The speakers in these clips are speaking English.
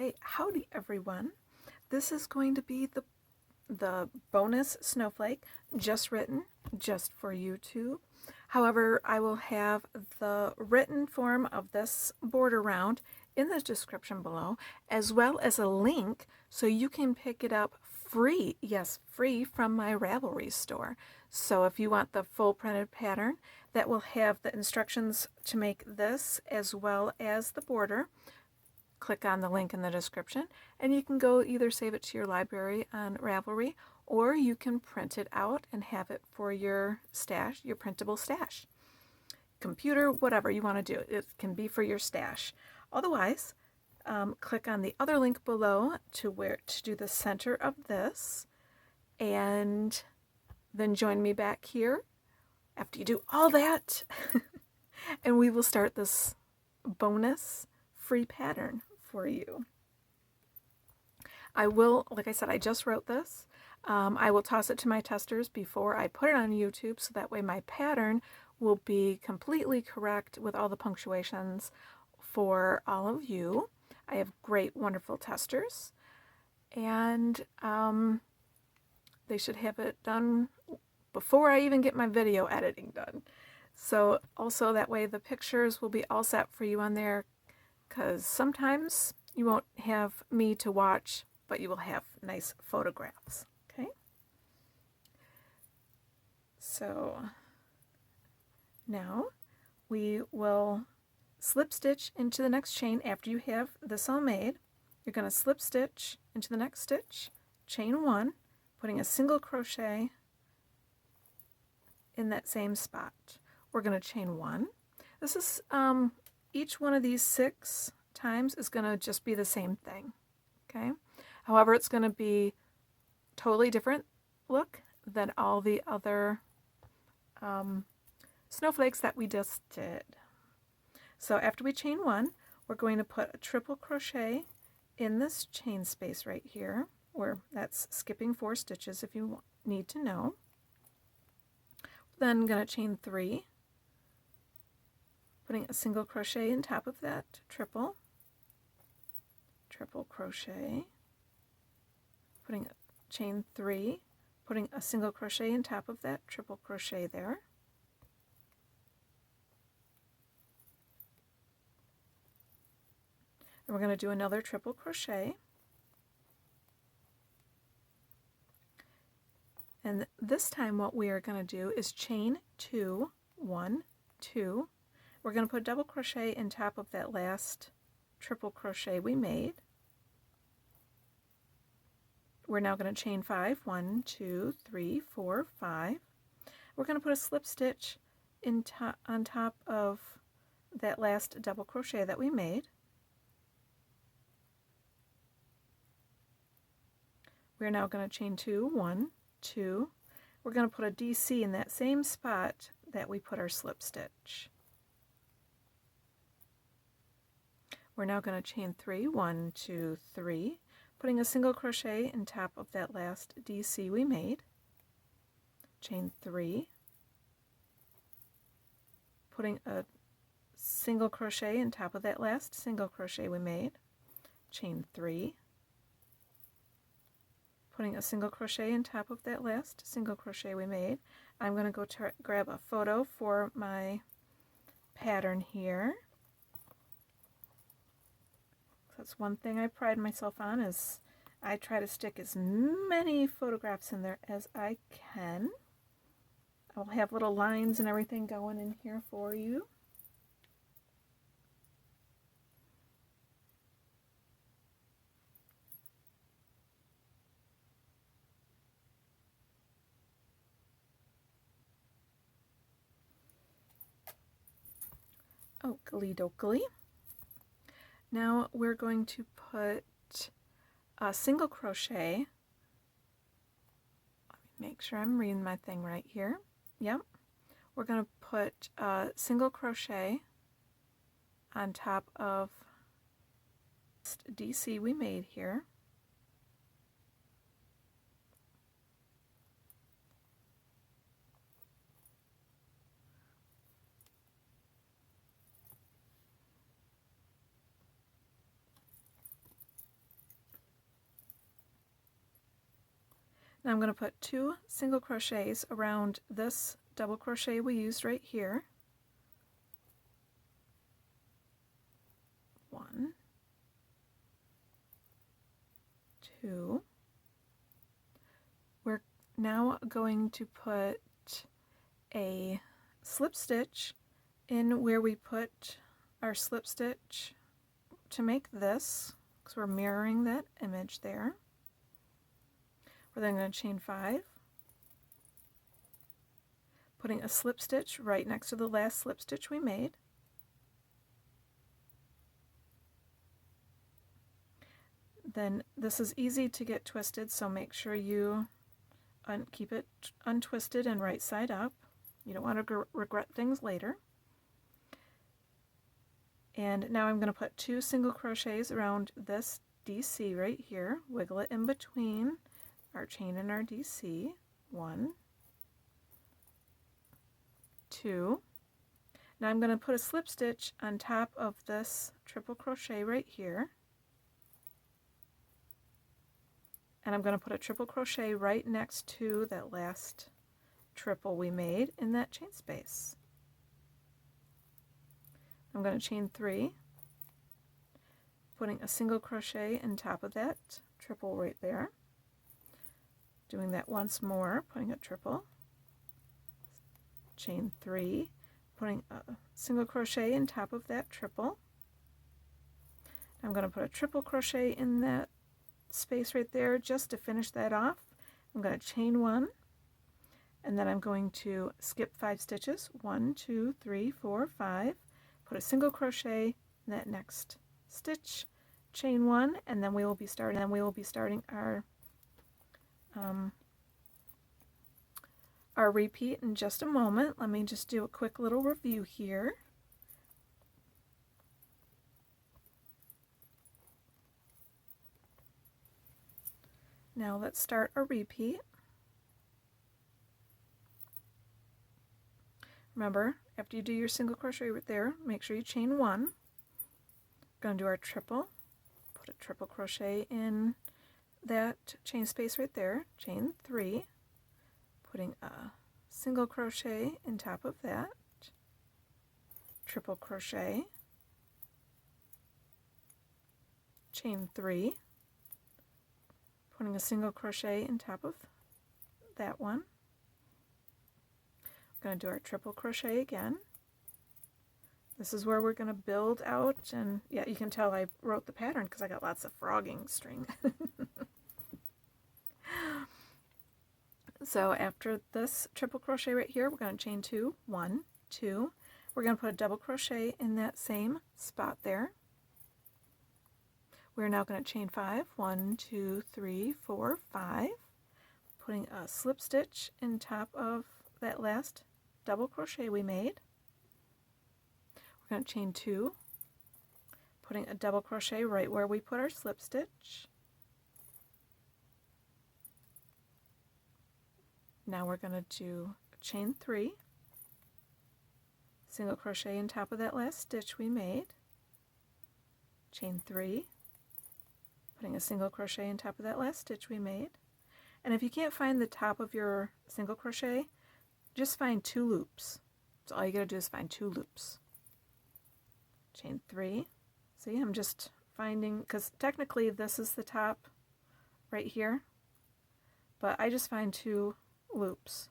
Okay, howdy everyone. This is going to be the bonus snowflake, just written, just for YouTube. However, I will have the written form of this border round in the description below, as well as a link so you can pick it up free, yes, free from my Ravelry store. So if you want the full printed pattern, that will have the instructions to make this as well as the border. Click on the link in the description and you can go either save it to your library on Ravelry, or you can print it out and have it for your stash, your printable stash. Computer, whatever you want to do. It can be for your stash. Otherwise, click on the other link below to do the center of this, and then join me back here after you do all that and we will start this bonus free pattern for you. I will, like I said, I just wrote this. I will toss it to my testers before I put it on YouTube, so that way my pattern will be completely correct with all the punctuations for all of you. I have great, wonderful testers, and they should have it done before I even get my video editing done. So also that way the pictures will be all set for you on there, because sometimes you won't have me to watch, but you will have nice photographs. Okay? So now we will slip stitch into the next chain. After you have this all made, you're going to slip stitch into the next stitch, chain one, putting a single crochet in that same spot. We're going to chain one. This is each one of these 6 times is going to just be the same thing. Okay? However, it's going to be totally different look than all the other snowflakes that we just did. So after we chain one, we're going to put a triple crochet in this chain space right here, where that's skipping 4 stitches if you need to know. Then I'm going to chain 3, putting a single crochet in top of that triple crochet, putting a chain 3, putting a single crochet in top of that triple crochet there, and we're going to do another triple crochet, and this time what we are going to do is chain 2, 1, 2. We're going to put a double crochet in top of that last triple crochet we made. We're now going to chain 5, 1, 2, 3, 4, 5. We're going to put a slip stitch on top of that last double crochet that we made. We're now going to chain 2, 1, 2. We're going to put a DC in that same spot that we put our slip stitch. We're now going to chain 3, 1, 2, 3, putting a single crochet in top of that last DC we made. Chain 3, putting a single crochet in top of that last single crochet we made. Chain 3, putting a single crochet in top of that last single crochet we made. I'm going to go grab a photo for my pattern here. That's one thing I pride myself on, is I try to stick as many photographs in there as I can. I'll have little lines and everything going in here for you. Oakley dokley. Now we're going to put a single crochet. Let me make sure I'm reading my thing right here. Yep. We're going to put a single crochet on top of DC we made here. Now I'm going to put 2 single crochets around this double crochet we used right here. 1, 2. We're now going to put a slip stitch in where we put our slip stitch to make this, because we're mirroring that image there. We're then going to chain 5, putting a slip stitch right next to the last slip stitch we made. Then this is easy to get twisted, so make sure you keep it untwisted and right side up. You don't want to regret things later. And now I'm going to put 2 single crochets around this DC right here, wiggle it in between our chain and our DC. 1, 2. Now I'm going to put a slip stitch on top of this triple crochet right here. And I'm going to put a triple crochet right next to that last triple we made in that chain space. I'm going to chain 3, putting a single crochet on top of that triple right there. Doing that once more, putting a triple, chain 3, putting a single crochet on top of that triple. I'm going to put a triple crochet in that space right there just to finish that off. I'm going to chain 1, and then I'm going to skip 5 stitches, 1, 2, 3, 4, 5, put a single crochet in that next stitch, chain 1, and then we will be starting our repeat in just a moment. Let me just do a quick little review here. Now let's start a repeat. Remember, after you do your single crochet right there, make sure you chain 1. Going to do our triple, put a triple crochet in that chain space right there, chain 3, putting a single crochet in top of that, triple crochet, chain 3, putting a single crochet in top of that one. We're going to do our triple crochet again. This is where we're going to build out, and yeah, you can tell I wrote the pattern because I got lots of frogging string. So after this triple crochet right here, we're going to chain 2, 1, 2. We're going to put a double crochet in that same spot there. We're now going to chain 5, 1, 2, 3, 4, 5, putting a slip stitch in top of that last double crochet we made. We're going to chain 2, putting a double crochet right where we put our slip stitch. Now we're going to do chain 3, single crochet in top of that last stitch we made, chain 3, putting a single crochet in top of that last stitch we made. And if you can't find the top of your single crochet, just find 2 loops. So all you gotta do is find 2 loops. Chain 3. See, I'm just finding, because technically this is the top right here, but I just find 2 loops.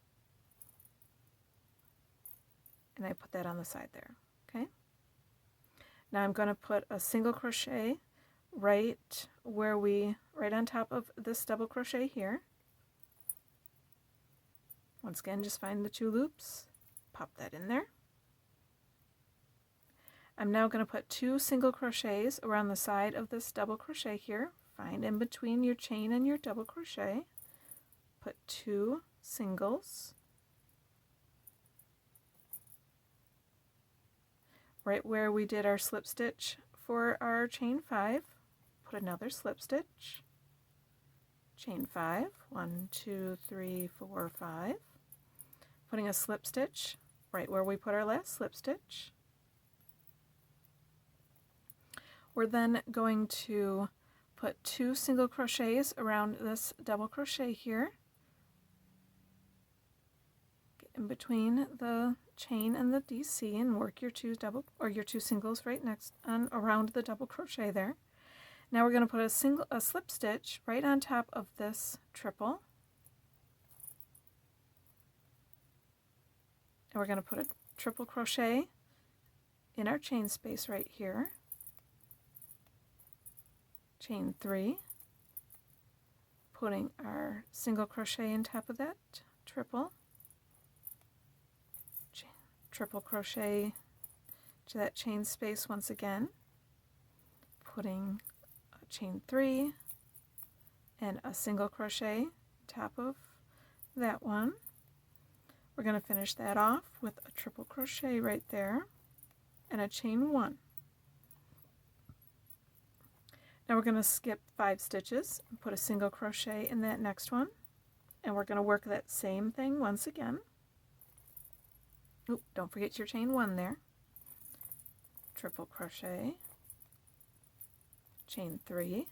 And I put that on the side there, okay? Now I'm going to put a single crochet right on top of this double crochet here. Once again, just find the 2 loops, pop that in there. I'm now going to put 2 single crochets around the side of this double crochet here. Find in between your chain and your double crochet. Put 2 singles. Right where we did our slip stitch for our chain 5, put another slip stitch. Chain 5, 1, 2, 3, 4, 5. Putting a slip stitch right where we put our last slip stitch. We're then going to put 2 single crochets around this double crochet here, in between the chain and the DC and work your two singles right next on around the double crochet there. Now we're going to put a slip stitch right on top of this triple. And we're going to put a triple crochet in our chain space right here. Chain 3, putting our single crochet on top of that triple, triple crochet to that chain space once again, putting a chain 3 and a single crochet top of that one. We're going to finish that off with a triple crochet right there and a chain 1. Now we're going to skip 5 stitches and put a single crochet in that next one, and we're going to work that same thing once again. Oop, don't forget your chain 1 there. Triple crochet, chain 3,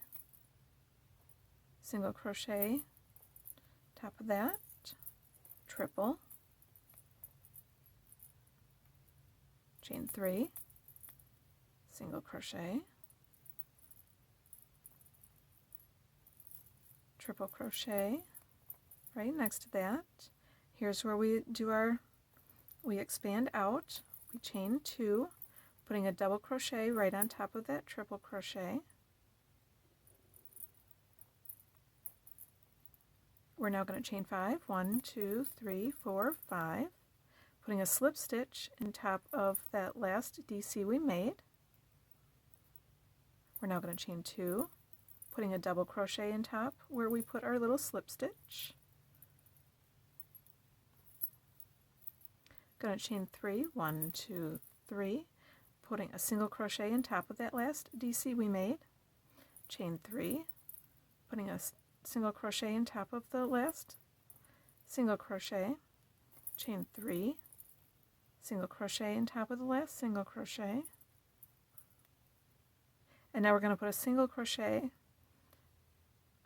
single crochet, top of that, triple, chain 3, single crochet, triple crochet right next to that. Here's where we expand out. We chain 2, putting a double crochet right on top of that triple crochet. We're now going to chain 5, 1, 2, 3, 4, 5, putting a slip stitch in top of that last DC we made. We're now going to chain 2, putting a double crochet in top where we put our little slip stitch. Going to chain 3, 1, 2, 3, putting a single crochet in top of that last DC we made. Chain 3, putting a single crochet in top of the last single crochet. Chain 3, single crochet in top of the last single crochet. And now we're going to put a single crochet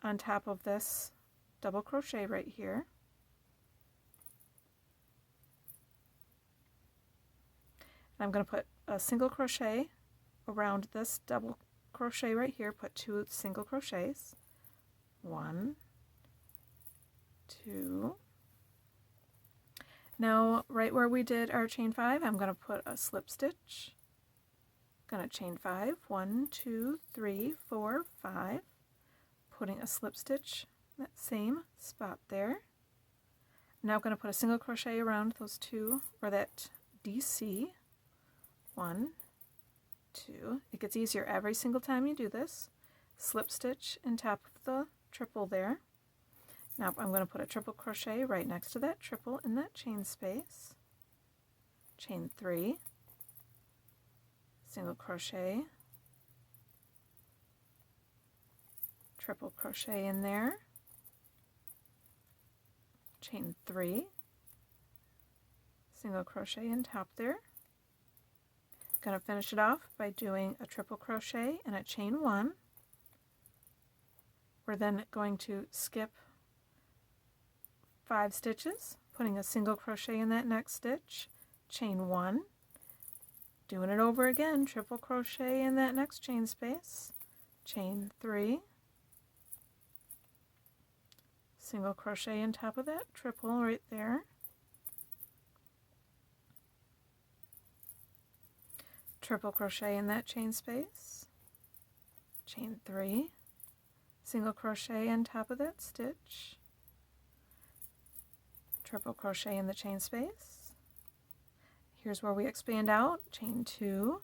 on top of this double crochet right here. And I'm going to put a single crochet around this double crochet right here, put 2 single crochets, 1, 2. Now right where we did our chain 5, I'm going to put a slip stitch. Going to chain 5, 1, 2, 3, 4, 5, putting a slip stitch in that same spot there. Now I'm going to put a single crochet around those 2, or that DC. 1, 2. It gets easier every single time you do this. Slip stitch in top of the triple there. Now I'm going to put a triple crochet right next to that triple in that chain space. Chain 3, single crochet, triple crochet in there, chain 3, single crochet in top there. Going to finish it off by doing a triple crochet and a chain 1. We're then going to skip 5 stitches, putting a single crochet in that next stitch, chain 1, doing it over again, triple crochet in that next chain space, chain 3, single crochet on top of that triple right there, triple crochet in that chain space, chain 3, single crochet on top of that stitch, triple crochet in the chain space. Here's where we expand out, chain 2,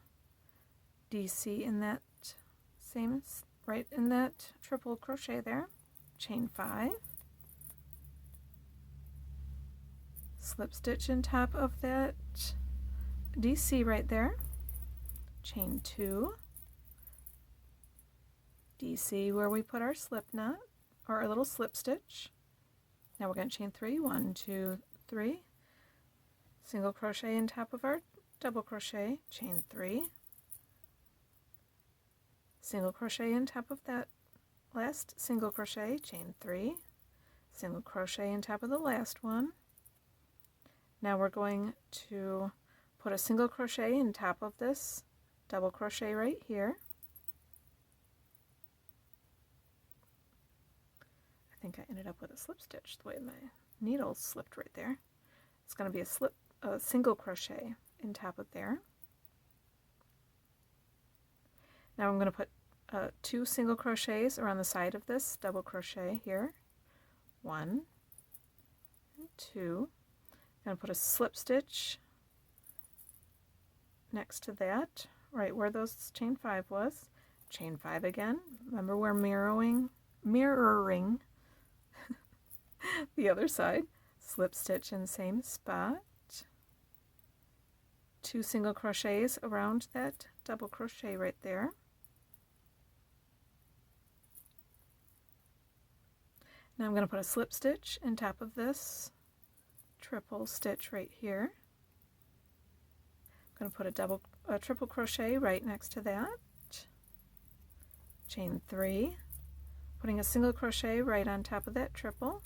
DC in that same, right in that triple crochet there, chain 5, slip stitch in top of that DC right there, chain 2, DC where we put our slip knot, or our little slip stitch. Now we're going to chain 3, 1, 2, 3, single crochet in top of our double crochet, chain 3, single crochet in top of that last single crochet, chain 3, single crochet in top of the last one, Now we're going to put a single crochet in top of this double crochet right here. I think I ended up with a slip stitch the way my needle slipped right there. It's going to be a single crochet in top of there. Now I'm going to put 2 single crochets around the side of this double crochet here. 1 and 2. I'm going to put a slip stitch next to that, right where those chain 5 was. Chain 5 again. Remember, we're mirroring the other side. Slip stitch in the same spot. 2 single crochets around that double crochet right there. Now I'm going to put a slip stitch in top of this triple stitch right here. I'm going to put a triple crochet right next to that. Chain 3, putting a single crochet right on top of that triple.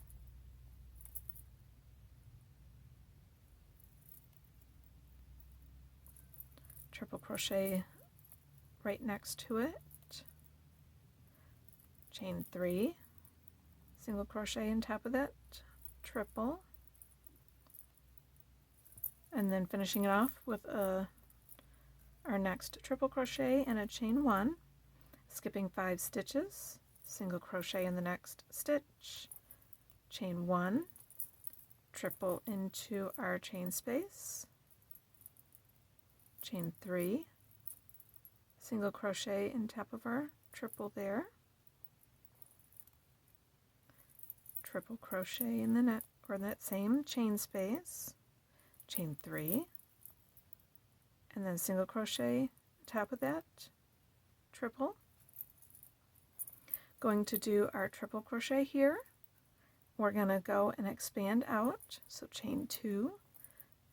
Triple crochet right next to it. Chain 3, single crochet on top of that triple. And then finishing it off with our next triple crochet and a chain 1, skipping 5 stitches, single crochet in the next stitch, chain 1, triple into our chain space, chain 3, single crochet in top of our triple there, triple crochet in the that same chain space, chain 3, and then single crochet top of that triple. Going to do our triple crochet here. We're going to go and expand out, so chain 2,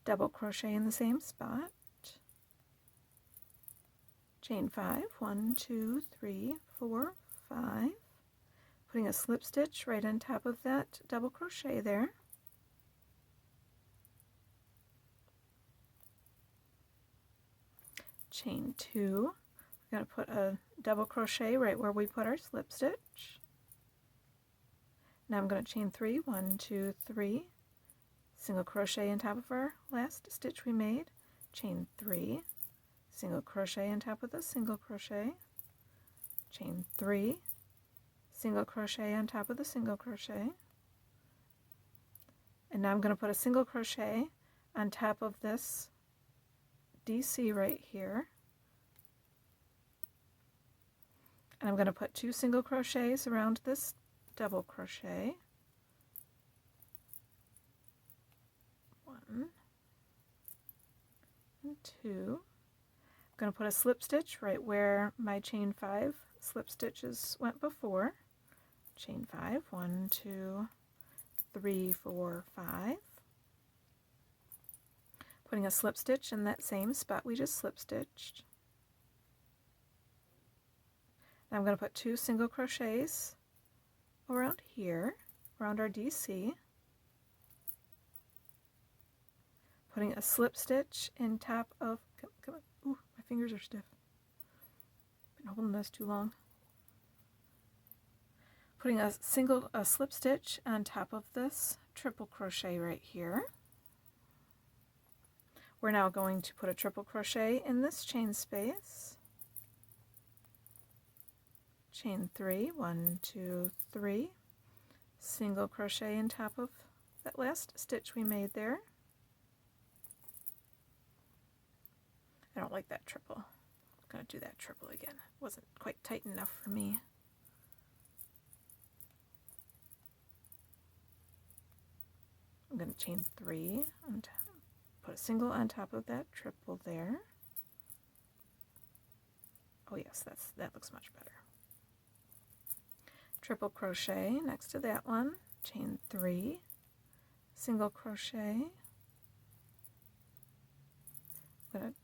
double crochet in the same spot, chain 5, 1, 2, 3, 4, 5, putting a slip stitch right on top of that double crochet there. Chain 2, we're going to put a double crochet right where we put our slip stitch. Now I'm going to chain 3, 1, 2, 3, single crochet on top of our last stitch we made, chain 3, single crochet on top of the single crochet, chain 3, single crochet on top of the single crochet, and now I'm going to put a single crochet on top of this DC right here, and I'm going to put 2 single crochets around this double crochet, 1 and 2. I'm going to put a slip stitch right where my chain 5 slip stitches went before, chain 5, 1, 2, 3, 4, 5. Putting a slip stitch in that same spot we just slip stitched. Now I'm going to put 2 single crochets around here, around our DC. Putting a slip stitch in top of, come on, ooh, my fingers are stiff. Been holding this too long. Putting a slip stitch on top of this triple crochet right here. We're now going to put a triple crochet in this chain space. Chain 3, 1, 2, 3, single crochet in top of that last stitch we made there. I don't like that triple. I'm going to do that triple again. It wasn't quite tight enough for me. I'm going to chain 3 and put a single on top of that triple there. Oh yes, that looks much better. Triple crochet next to that one, chain 3, single crochet. I'm going to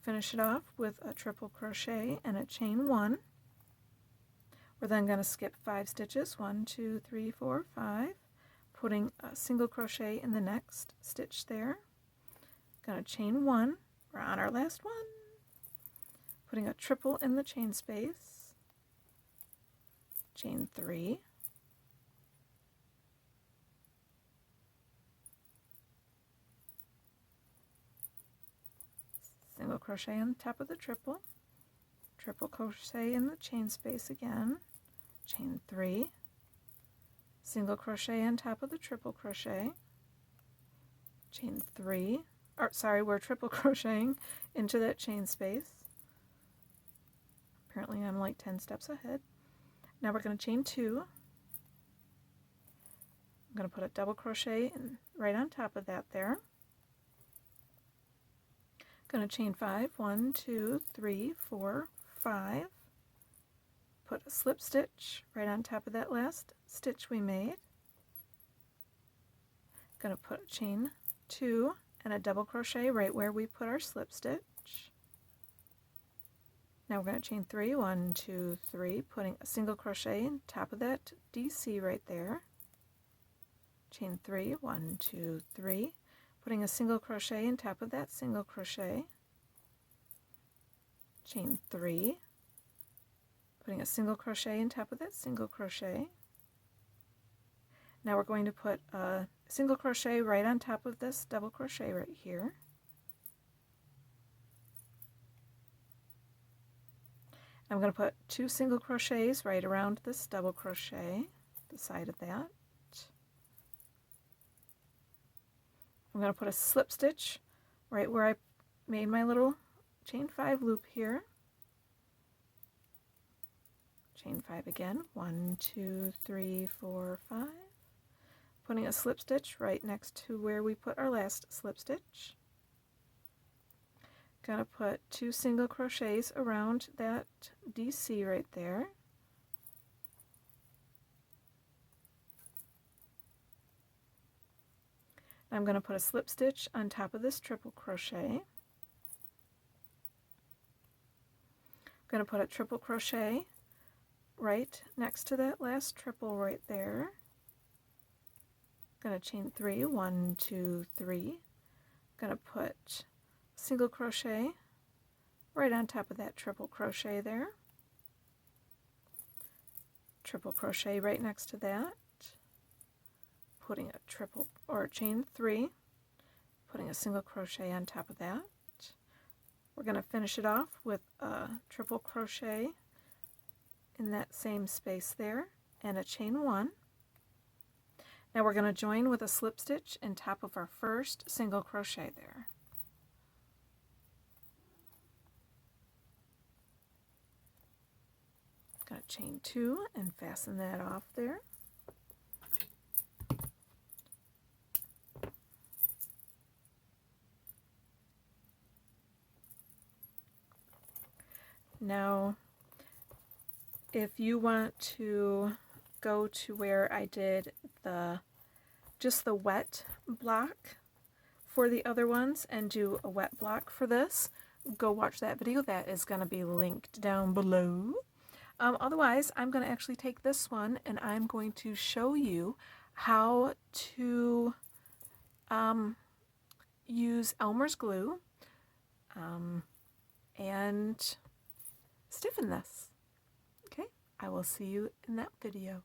finish it off with a triple crochet and a chain 1. We're then going to skip 5 stitches, 1, 2, 3, 4, 5, putting a single crochet in the next stitch there, Gonna chain 1. We're on our last one. Putting a triple in the chain space. Chain 3. Single crochet on the top of the triple. Triple crochet in the chain space again. Chain 3. Single crochet on top of the triple crochet. Chain 3. Or sorry, we're triple crocheting into that chain space. Apparently I'm like 10 steps ahead. Now we're going to chain 2. I'm going to put a double crochet in, right on top of that there. Going to chain 5. 1, 2, 3, 4, 5. Put a slip stitch right on top of that last stitch we made. Going to put a chain 2 and a double crochet right where we put our slip stitch. Now we're going to chain 3. 1, 2, 3, putting a single crochet on top of that DC right there. Chain 3. 1, 2, 3. Putting a single crochet on top of that single crochet. Chain 3. Putting a single crochet on top of that single crochet. Now we're going to put a single crochet right on top of this double crochet right here. I'm going to put 2 single crochets right around this double crochet, the side of that. I'm going to put a slip stitch right where I made my little chain 5 loop here. Chain 5 again. 1, 2, 3, 4, 5. Putting a slip stitch right next to where we put our last slip stitch. Gonna put 2 single crochets around that DC right there. I'm going to put a slip stitch on top of this triple crochet. I'm going to put a triple crochet right next to that last triple right there. Going to chain 3. 1, 2, 3. Going to put single crochet right on top of that triple crochet there. Triple crochet right next to that. Putting a triple or chain 3, putting a single crochet on top of that. We're going to finish it off with a triple crochet in that same space there and a chain 1. Now we're going to join with a slip stitch on top of our first single crochet there. Going to chain 2 and fasten that off there. Now, if you want to go to where I did just the wet block for the other ones and do a wet block for this, go watch that video. That is going to be linked down below. Otherwise, I'm going to actually take this one and I'm going to show you how to use Elmer's glue and stiffen this. Okay, I will see you in that video.